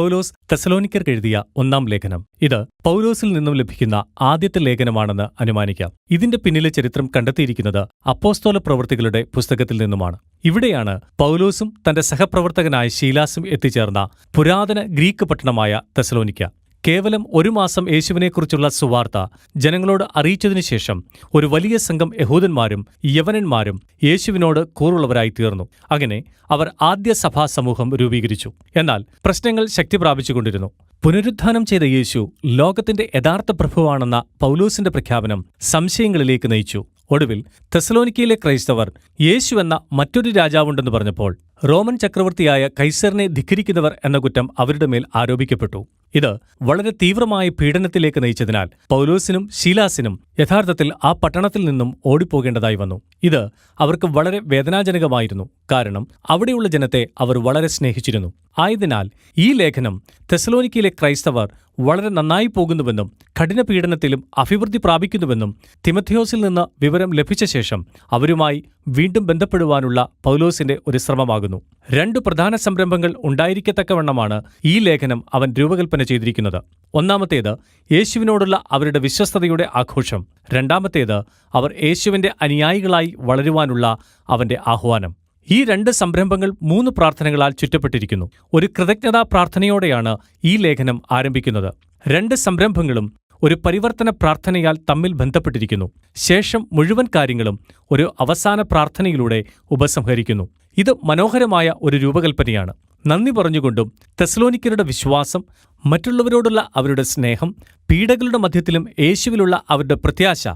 പൗലോസ് തെസ്സലോനിക്കർക്ക് എഴുതിയ 1-ാം ലേഖനം. ഇത് പൗലോസിൽ നിന്നും ലഭിക്കുന്ന ആദ്യത്തെ ലേഖനമാണെന്ന് അനുമാനിക്കാം. ഇതിന്റെ പിന്നിലെ ചരിത്രം കണ്ടെത്തിയിരിക്കുന്നത് അപ്പോസ്തല പ്രവൃത്തികളുടെ പുസ്തകത്തിൽ നിന്നുമാണ്. ഇവിടെയാണ് പൗലോസും തന്റെ സഹപ്രവർത്തകനായ ശീലാസും എത്തിച്ചേർന്ന പുരാതന ഗ്രീക്ക് പട്ടണമായ തെസ്സലോനിക്ക. കേവലം 1 മാസം യേശുവിനെക്കുറിച്ചുള്ള സുവാർത്ത ജനങ്ങളോട് അറിയിച്ചതിനു ശേഷം ഒരു വലിയ സംഘം യഹൂദന്മാരും യവനന്മാരും യേശുവിനോട് കൂറുള്ളവരായി തീർന്നു. അങ്ങനെ അവർ ആദ്യ സഭാ സമൂഹം രൂപീകരിച്ചു. എന്നാൽ പ്രശ്നങ്ങൾ ശക്തി പ്രാപിച്ചുകൊണ്ടിരുന്നു. പുനരുത്ഥാനം ചെയ്ത യേശു ലോകത്തിന്റെ യഥാർത്ഥ പ്രഭുവാണെന്ന പൗലോസിന്റെ പ്രഖ്യാപനം സംശയങ്ങളിലേക്ക് നയിച്ചു. ഒടുവിൽ തെസ്സലോനിക്കയിലെ ക്രൈസ്തവർ യേശു എന്ന മറ്റൊരു രാജാവുണ്ടെന്ന് പറഞ്ഞപ്പോൾ റോമൻ ചക്രവർത്തിയായ കൈസറിനെ ധിക്കരിക്കുന്നവർ എന്ന കുറ്റം അവരുടെ മേൽ ആരോപിക്കപ്പെട്ടു. ഇത് വളരെ തീവ്രമായ പീഡനത്തിലേക്ക് നയിച്ചതിനാൽ പൗലോസിനും ശീലാസിനും യഥാർത്ഥത്തിൽ ആ പട്ടണത്തിൽ നിന്നും ഓടിപ്പോകേണ്ടതായി വന്നു. ഇത് അവർക്ക് വളരെ വേദനാജനകമായിരുന്നു. കാരണം അവിടെയുള്ള ജനത്തെ അവർ വളരെ സ്നേഹിച്ചിരുന്നു. ആയതിനാൽ ഈ ലേഖനം തെസ്സലോനിക്കയിലെ ക്രൈസ്തവർ വളരെ നന്നായി പോകുന്നുവെന്നും കഠിന പീഡനത്തിലും അഭിവൃദ്ധി പ്രാപിക്കുന്നുവെന്നും തിമഥെയോസിൽ നിന്ന് വിവരം ലഭിച്ച ശേഷം അവരുമായി വീണ്ടും ബന്ധപ്പെടുവാനുള്ള പൗലോസിന്റെ ഒരു ശ്രമമാകുന്നു. 2 പ്രധാന സംരംഭങ്ങൾ ഉണ്ടായിരിക്കത്തക്കവണ്ണമാണ് ഈ ലേഖനം അവൻ രൂപകൽപ്പന ചെയ്തിരിക്കുന്നത്. ഒന്നാമത്തേത് യേശുവിനോടുള്ള അവരുടെ വിശ്വസ്തതയുടെ ആഘോഷം. രണ്ടാമത്തേത് അവർ യേശുവിന്റെ അനുയായികളായി വളരുവാനുള്ള അവന്റെ ആഹ്വാനം. ഈ 2 സംരംഭങ്ങൾ 3 പ്രാർത്ഥനകളാൽ ചുറ്റപ്പെട്ടിരിക്കുന്നു. ഒരു കൃതജ്ഞതാ പ്രാർത്ഥനയോടെയാണ് ഈ ലേഖനം ആരംഭിക്കുന്നത്. 2 സംരംഭങ്ങളും ഒരു പരിവർത്തന പ്രാർത്ഥനയാൽ തമ്മിൽ ബന്ധപ്പെട്ടിരിക്കുന്നു. ശേഷം മുഴുവൻ കാര്യങ്ങളും ഒരു അവസാന പ്രാർത്ഥനയിലൂടെ ഉപസംഹരിക്കുന്നു. ഇത് മനോഹരമായ ഒരു രൂപകൽപ്പനയാണ്. നന്ദി പറഞ്ഞുകൊണ്ടും തെസ്സലോനിക്കരുടെ വിശ്വാസം, മറ്റുള്ളവരോടുള്ള അവരുടെ സ്നേഹം, പീഡകളുടെ മധ്യത്തിലും യേശുവിലുള്ള അവരുടെ പ്രത്യാശ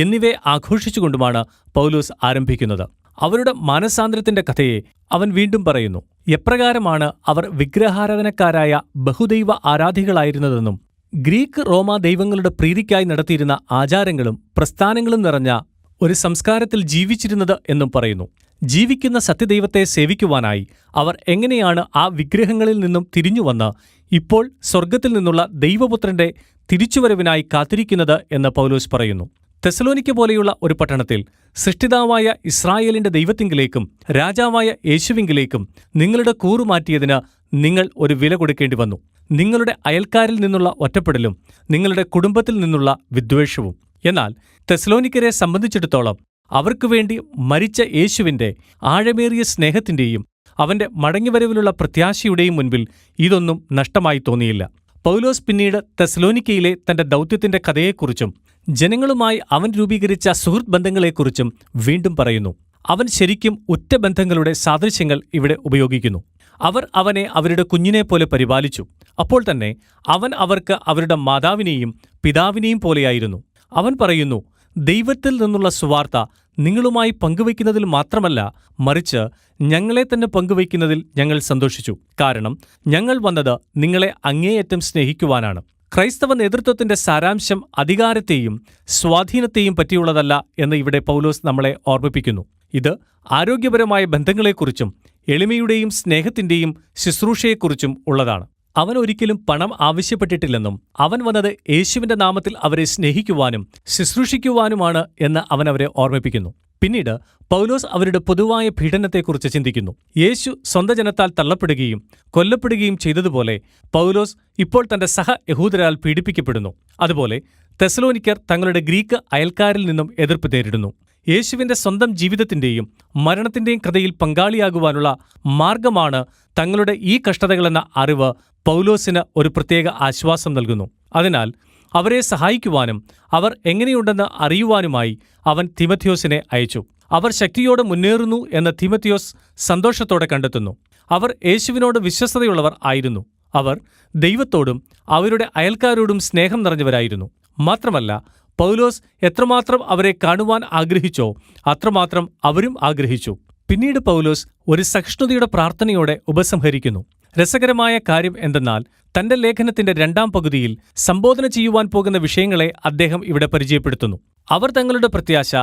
എന്നിവയെ ആഘോഷിച്ചുകൊണ്ടുമാണ് പൗലോസ് ആരംഭിക്കുന്നത്. അവരുടെ മാനസാന്തരത്തിന്റെ കഥയെ അവൻ വീണ്ടും പറയുന്നു. എപ്രകാരമാണ് അവർ വിഗ്രഹാരാധനക്കാരായ ബഹുദൈവ ആരാധികളായിരുന്നതെന്നും ഗ്രീക്ക് റോമ ദൈവങ്ങളുടെ പ്രീതിക്കായി നടത്തിയിരുന്ന ആചാരങ്ങളും പ്രസ്ഥാനങ്ങളും നിറഞ്ഞ ഒരു സംസ്കാരത്തിൽ ജീവിച്ചിരുന്നത് എന്നും പറയുന്നു. ജീവിക്കുന്ന സത്യദൈവത്തെ സേവിക്കുവാനായി അവർ എങ്ങനെയാണ് ആ വിഗ്രഹങ്ങളിൽ നിന്നും തിരിഞ്ഞുവന്ന് ഇപ്പോൾ സ്വർഗത്തിൽ നിന്നുള്ള ദൈവപുത്രന്റെ തിരിച്ചുവരവിനായി കാത്തിരിക്കുന്നത് എന്ന് പൗലോസ് പറയുന്നു. തെസ്സലോനിക്ക പോലെയുള്ള ഒരു പട്ടണത്തിൽ സൃഷ്ടിതാവായ ഇസ്രായേലിന്റെ ദൈവത്തിങ്കിലേക്കും രാജാവായ യേശുവിങ്കിലേക്കും നിങ്ങളുടെ കൂറുമാറ്റിയതിന് നിങ്ങൾ ഒരു വില കൊടുക്കേണ്ടി വന്നു. നിങ്ങളുടെ അയൽക്കാരിൽ നിന്നുള്ള ഒറ്റപ്പെടലും നിങ്ങളുടെ കുടുംബത്തിൽ നിന്നുള്ള വിദ്വേഷവും. എന്നാൽ തെസ്സലോനിക്കരെ സംബന്ധിച്ചിടത്തോളം അവർക്കുവേണ്ടി മരിച്ച യേശുവിന്റെ ആഴമേറിയ സ്നേഹത്തിന്റെയും അവന്റെ മടങ്ങിവരവിലുള്ള പ്രത്യാശയുടെയും മുൻപിൽ ഇതൊന്നും നഷ്ടമായി തോന്നിയില്ല. പൗലോസ് പിന്നീട് തെസ്സലോനിക്കയിലെ തന്റെ ദൗത്യത്തിന്റെ കഥയെക്കുറിച്ചും ജനങ്ങളുമായി അവൻ രൂപീകരിച്ച സുഹൃത്ത് ബന്ധങ്ങളെക്കുറിച്ചും വീണ്ടും പറയുന്നു. അവൻ ശരിക്കും ഉറ്റ ബന്ധങ്ങളുടെ സാദൃശ്യങ്ങൾ ഇവിടെ ഉപയോഗിക്കുന്നു. അവർ അവനെ അവരുടെ കുഞ്ഞിനെപ്പോലെ പരിപാലിച്ചു. അപ്പോൾ തന്നെ അവൻ അവർക്ക് അവരുടെ മാതാവിനെയും പിതാവിനെയും പോലെയായിരുന്നു. അവൻ പറയുന്നു, ദൈവത്തിൽ നിന്നുള്ള സുവാർത്ത നിങ്ങളുമായി പങ്കുവയ്ക്കുന്നതിൽ മാത്രമല്ല, മറിച്ച് ഞങ്ങളെ തന്നെ പങ്കുവയ്ക്കുന്നതിൽ ഞങ്ങൾ സന്തോഷിച്ചു. കാരണം ഞങ്ങൾ വന്നത് നിങ്ങളെ അങ്ങേയറ്റം സ്നേഹിക്കുവാനാണ്. ക്രൈസ്തവ നേതൃത്വത്തിന്റെ സാരാംശം അധികാരത്തെയും സ്വാധീനത്തെയും പറ്റിയുള്ളതല്ല എന്ന് ഇവിടെ പൗലോസ് നമ്മളെ ഓർമ്മിപ്പിക്കുന്നു. ഇത് ആരോഗ്യപരമായ ബന്ധങ്ങളെക്കുറിച്ചും എളിമയുടെയും സ്നേഹത്തിന്റെയും ശുശ്രൂഷയെക്കുറിച്ചും ഉള്ളതാണ്. അവൻ ഒരിക്കലും പണം ആവശ്യപ്പെട്ടിട്ടില്ലെന്നും അവൻ വന്നത് യേശുവിന്റെ നാമത്തിൽ അവരെ സ്നേഹിക്കുവാനും ശുശ്രൂഷിക്കുവാനുമാണ് എന്ന് അവൻ അവരെ ഓർമ്മിപ്പിക്കുന്നു. പിന്നീട് പൗലോസ് അവരുടെ പൊതുവായ പീഡനത്തെക്കുറിച്ച് ചിന്തിക്കുന്നു. യേശു സ്വന്തം ജനത്താൽ തള്ളപ്പെടുകയും കൊല്ലപ്പെടുകയും ചെയ്തതുപോലെ പൗലോസ് ഇപ്പോൾ തന്റെ സഹ യഹൂദരാൽ പീഡിപ്പിക്കപ്പെടുന്നു. അതുപോലെ തെസ്സലോനിക്കർ തങ്ങളുടെ ഗ്രീക്ക് അയൽക്കാരിൽ നിന്നും എതിർപ്പ് നേരിടുന്നു. യേശുവിന്റെ സ്വന്തം ജീവിതത്തിന്റെയും മരണത്തിന്റെയും കഥയിൽ പങ്കാളിയാകുവാനുള്ള മാർഗമാണ് തങ്ങളുടെ ഈ കഷ്ടതകളെന്ന അറിവ് പൗലോസിന് ഒരു പ്രത്യേക ആശ്വാസം നൽകുന്നു. അതിനാൽ അവരെ സഹായിക്കുവാനും അവർ എങ്ങനെയുണ്ടെന്ന് അറിയുവാനുമായി അവൻ തിമഥെയോസിനെ അയച്ചു. അവർ ശക്തിയോടെ മുന്നേറുന്നു എന്ന് തിമഥെയോസ് സന്തോഷത്തോടെ കണ്ടെത്തുന്നു. അവർ യേശുവിനോട് വിശ്വസ്തതയുള്ളവർ ആയിരുന്നു. അവർ ദൈവത്തോടും അവരുടെ അയൽക്കാരോടും സ്നേഹം നിറഞ്ഞവരായിരുന്നു. മാത്രമല്ല, പൗലോസ് എത്രമാത്രം അവരെ കാണുവാൻ ആഗ്രഹിച്ചോ അത്രമാത്രം അവരും ആഗ്രഹിച്ചു. പിന്നീട് പൗലോസ് ഒരു സഹിഷ്ണുതയുടെ പ്രാർത്ഥനയോടെ ഉപസംഹരിക്കുന്നു. രസകരമായ കാര്യം എന്തെന്നാൽ തന്റെ ലേഖനത്തിന്റെ 2-ാം പകുതിയിൽ സംബോധന ചെയ്യുവാൻ പോകുന്ന വിഷയങ്ങളെ അദ്ദേഹം ഇവിടെ പരിചയപ്പെടുത്തുന്നു. അവർ തങ്ങളുടെ പ്രത്യാശ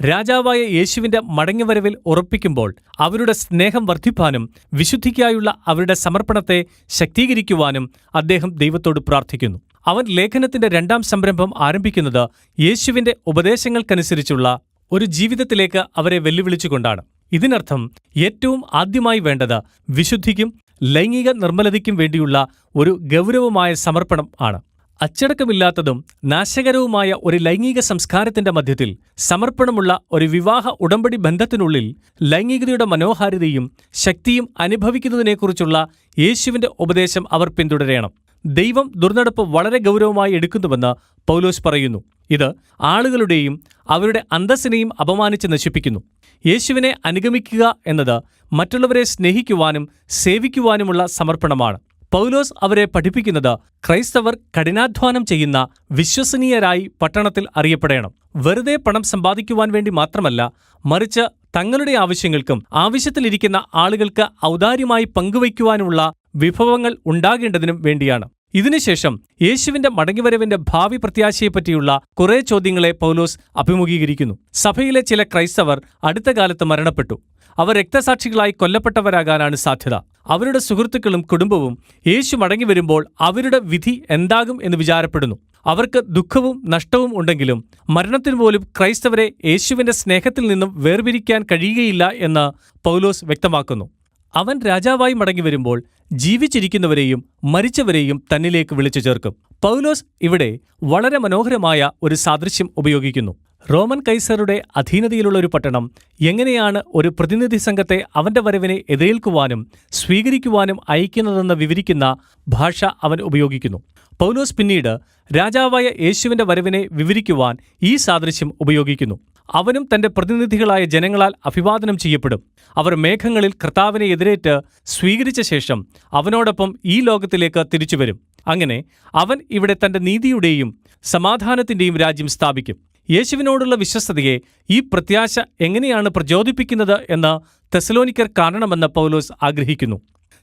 രാജാവായ യേശുവിന്റെ മടങ്ങിവരവിൽ ഉറപ്പിക്കുമ്പോൾ അവരുടെ സ്നേഹം വർദ്ധിപ്പാനും വിശുദ്ധിക്കായുള്ള അവരുടെ സമർപ്പണത്തെ ശക്തീകരിക്കുവാനും അദ്ദേഹം ദൈവത്തോട് പ്രാർത്ഥിക്കുന്നു. അവൻ ലേഖനത്തിന്റെ 2-ാം സംരംഭം ആരംഭിക്കുന്നത് യേശുവിന്റെ ഉപദേശങ്ങൾക്കനുസരിച്ചുള്ള ഒരു ജീവിതത്തിലേക്ക് അവരെ വെല്ലുവിളിച്ചുകൊണ്ടാണ്. ഇതിനർത്ഥം ഏറ്റവും ആദ്യമായി വേണ്ടത് വിശുദ്ധിക്കും ലൈംഗിക നിർമ്മലതയ്ക്കും വേണ്ടിയുള്ള ഒരു ഗൗരവമായ സമർപ്പണം ആണ്. അച്ചടക്കമില്ലാത്തതും നാശകരവുമായ ഒരു ലൈംഗിക സംസ്കാരത്തിന്റെ മധ്യത്തിൽ സമർപ്പണമുള്ള ഒരു വിവാഹ ഉടമ്പടി ബന്ധത്തിനുള്ളിൽ ലൈംഗികതയുടെ മനോഹാരിതയും ശക്തിയും അനുഭവിക്കുന്നതിനെക്കുറിച്ചുള്ള യേശുവിന്റെ ഉപദേശം അവർ പിന്തുടരണം. ദൈവം ദുർനടപ്പ് വളരെ ഗൗരവമായി എടുക്കുന്നുവെന്ന് പൗലോസ് പറയുന്നു. ഇത് ആളുകളുടെയും അവരുടെ അന്തസ്സിനെയും അപമാനിച്ച് നശിപ്പിക്കുന്നു. യേശുവിനെ അനുഗമിക്കുക എന്നത് മറ്റുള്ളവരെ സ്നേഹിക്കുവാനും സേവിക്കുവാനുമുള്ള സമർപ്പണമാണ്. പൗലോസ് അവരെ പഠിപ്പിക്കുന്നത് ക്രൈസ്തവർ കഠിനാധ്വാനം ചെയ്യുന്ന വിശ്വസനീയരായി പട്ടണത്തിൽ അറിയപ്പെടണം. വെറുതെ പണം സമ്പാദിക്കുവാൻ വേണ്ടി മാത്രമല്ല, മറിച്ച് തങ്ങളുടെ ആവശ്യങ്ങൾക്കും ആവശ്യത്തിലിരിക്കുന്ന ആളുകൾക്ക് ഔദാര്യമായി പങ്കുവയ്ക്കുവാനുള്ള വിഭവങ്ങൾ ഉണ്ടാകേണ്ടതിനും വേണ്ടിയാണ്. ഇതിനുശേഷം യേശുവിന്റെ മടങ്ങിവരവിന്റെ ഭാവി പ്രത്യാശയെപ്പറ്റിയുള്ള കുറെ ചോദ്യങ്ങളെ പൗലോസ് അഭിമുഖീകരിക്കുന്നു. സഭയിലെ ചില ക്രൈസ്തവർ അടുത്ത കാലത്ത് മരണപ്പെട്ടു. അവർ രക്തസാക്ഷികളായി കൊല്ലപ്പെട്ടവരാകാനാണ് സാധ്യത. അവരുടെ സുഹൃത്തുക്കളും കുടുംബവും യേശു മടങ്ങിവരുമ്പോൾ അവരുടെ വിധി എന്താകും എന്ന് വിചാരപ്പെടുന്നു. അവർക്ക് ദുഃഖവും നഷ്ടവും ഉണ്ടെങ്കിലും മരണത്തിനു പോലും ക്രൈസ്തവരെ യേശുവിന്റെ സ്നേഹത്തിൽ നിന്നും വേർപിരിക്കാൻ കഴിയുകയില്ല എന്ന് പൗലോസ് വ്യക്തമാക്കുന്നു. അവൻ രാജാവായി മടങ്ങിവരുമ്പോൾ ജീവിച്ചിരിക്കുന്നവരെയും മരിച്ചവരെയും തന്നിലേക്ക് വിളിച്ചു ചേർക്കും. പൗലോസ് ഇവിടെ വളരെ മനോഹരമായ ഒരു സാദൃശ്യം ഉപയോഗിക്കുന്നു. റോമൻ കൈസറുടെ അധീനതയിലുള്ള ഒരു പട്ടണം എങ്ങനെയാണ് ഒരു പ്രതിനിധി സംഘത്തെ അവന്റെ വരവിനെ എതിരേൽക്കുവാനും സ്വീകരിക്കുവാനും അയക്കുന്നതെന്ന് വിവരിക്കുന്ന ഭാഷ അവൻ ഉപയോഗിക്കുന്നു. പൗലോസ് പിന്നീട് രാജാവായ യേശുവിന്റെ വരവിനെ വിവരിക്കുവാൻ ഈ സാദൃശ്യം ഉപയോഗിക്കുന്നു. അവനും തന്റെ പ്രതിനിധികളായ ജനങ്ങളാൽ അഭിവാദനം ചെയ്യപ്പെടും. അവർ മേഘങ്ങളിൽ കർത്താവിനെ എതിരേറ്റ് സ്വീകരിച്ച ശേഷം അവനോടൊപ്പം ഈ ലോകത്തിലേക്ക് തിരിച്ചുവരും. അങ്ങനെ അവൻ ഇവിടെ തന്റെ നീതിയുടെയും സമാധാനത്തിന്റെയും രാജ്യം സ്ഥാപിക്കും. യേശുവിനോടുള്ള വിശ്വസ്തതയെ ഈ പ്രത്യാശ എങ്ങനെയാണ് പ്രചോദിപ്പിക്കുന്നത് എന്ന് തെസലോനിക്കർ കാണണമെന്ന് പൗലോസ് ആഗ്രഹിക്കുന്നു.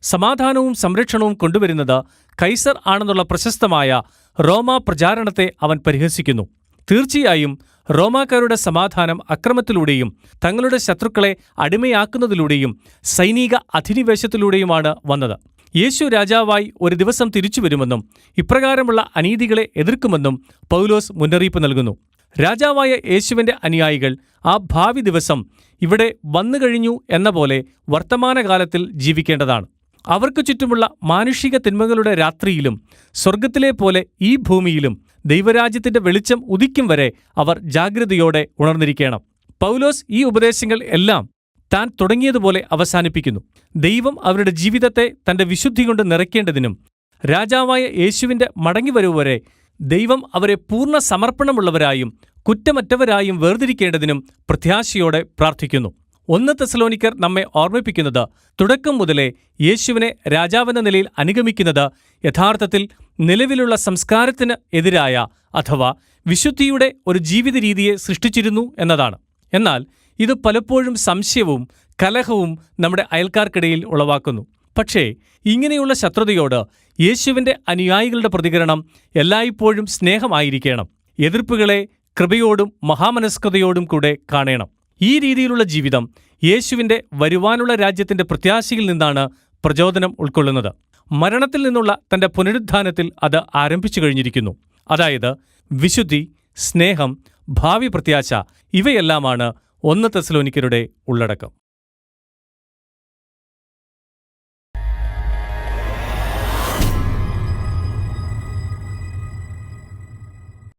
സമാധാനവും സംരക്ഷണവും കൊണ്ടുവരുന്നത് കൈസർ ആണെന്നുള്ള പ്രശസ്തമായ റോമാ പ്രചാരണത്തെ അവൻ പരിഹസിക്കുന്നു. തീർച്ചയായും റോമാക്കാരുടെ സമാധാനം അക്രമത്തിലൂടെയും തങ്ങളുടെ ശത്രുക്കളെ അടിമയാക്കുന്നതിലൂടെയും സൈനിക അധിനിവേശത്തിലൂടെയുമാണ് വന്നത്. യേശു രാജാവായി ഒരു ദിവസം തിരിച്ചുവരുമെന്നും ഇപ്രകാരമുള്ള അനീതികളെ എതിർക്കുമെന്നും പൗലോസ് മുന്നറിയിപ്പ് നൽകുന്നു. രാജാവായ യേശുവിന്റെ അനുയായികൾ ആ ഭാവി ദിവസം ഇവിടെ വന്നുകഴിഞ്ഞു എന്ന പോലെ വർത്തമാനകാലത്തിൽ ജീവിക്കേണ്ടതാണ്. അവർക്ക് ചുറ്റുമുള്ള മാനുഷിക തിന്മകളുടെ രാത്രിയിലും സ്വർഗത്തിലെ പോലെ ഈ ഭൂമിയിലും ദൈവരാജ്യത്തിന്റെ വെളിച്ചം ഉദിക്കും വരെ അവർ ജാഗ്രതയോടെ ഉണർന്നിരിക്കണം. പൗലോസ് ഈ ഉപദേശങ്ങൾ എല്ലാം താൻ തുടങ്ങിയതുപോലെ അവസാനിപ്പിക്കുന്നു. ദൈവം അവരുടെ ജീവിതത്തെ തന്റെ വിശുദ്ധി കൊണ്ട് നിറയ്ക്കേണ്ടതിനും രാജാവായ യേശുവിന്റെ മടങ്ങിവരവ് വരെ ദൈവം അവരെ പൂർണ്ണ സമർപ്പണമുള്ളവരായും കുറ്റമറ്റവരായും വേർതിരിക്കേണ്ടതിനും പ്രത്യാശയോടെ പ്രാർത്ഥിക്കുന്നു. 1 തെസലോനിക്കർ നമ്മെ ഓർമ്മിപ്പിക്കുന്നത് തുടക്കം മുതലേ യേശുവിനെ രാജാവെന്ന നിലയിൽ അനുഗമിക്കുന്നത് യഥാർത്ഥത്തിൽ നിലവിലുള്ള സംസ്കാരത്തിന് എതിരായ അഥവാ വിശുദ്ധിയുടെ ഒരു ജീവിത രീതിയെ സൃഷ്ടിച്ചിരുന്നു എന്നതാണ്. എന്നാൽ ഇത് പലപ്പോഴും സംശയവും കലഹവും നമ്മുടെ അയൽക്കാർക്കിടയിൽ ഉളവാക്കുന്നു. പക്ഷേ ഇങ്ങനെയുള്ള ശത്രുതയോട് യേശുവിന്റെ അനുയായികളുടെ പ്രതികരണം എല്ലായ്പ്പോഴും സ്നേഹമായിരിക്കണം. എതിർപ്പുകളെ കൃപയോടും മഹാമനസ്കതയോടും കൂടെ കാണണം. ഈ രീതിയിലുള്ള ജീവിതം യേശുവിന്റെ വരുവാനുള്ള രാജ്യത്തിന്റെ പ്രത്യാശയിൽ നിന്നാണ് പ്രചോദനം ഉൾക്കൊള്ളുന്നത്. മരണത്തിൽ നിന്നുള്ള തന്റെ പുനരുത്ഥാനത്തിൽ അത് ആരംഭിച്ചു കഴിഞ്ഞിരിക്കുന്നു. അതായത് വിശുദ്ധി, സ്നേഹം, ഭാവി പ്രത്യാശ ഇവയെല്ലാമാണ് 1 തെസലോനിക്കരുടെ ഉള്ളടക്കം.